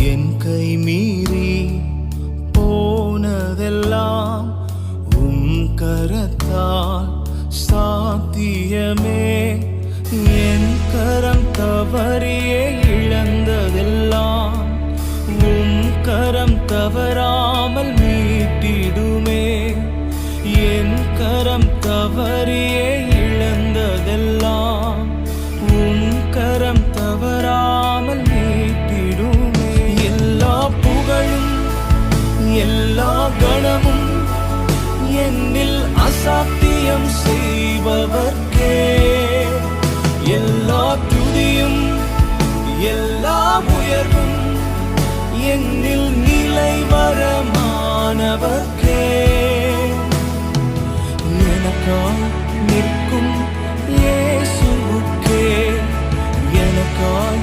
என் கை மீறி போனதெல்லாம் கரத்தால் சாத்தியமே. என் கரம் தவறியே இழந்ததெல்லாம் கரம் தவறாமல் மீட்டிடுமே. என் கரம் தவறியே இழந்ததெல்லாம் கரம் தவறாமல் மீட்டிடுமே. எல்லா புகழும் எல்லா கணமும் என்னில் அசாத்தியம் செய்பவர்க்கே. எல்லா துதியும் எல்லா உயர்வும் என்னில் நிலைவரமானவர்க்கே. எனக்காய் நிற்கும் இயேசுவுக்கே, எனக்காய்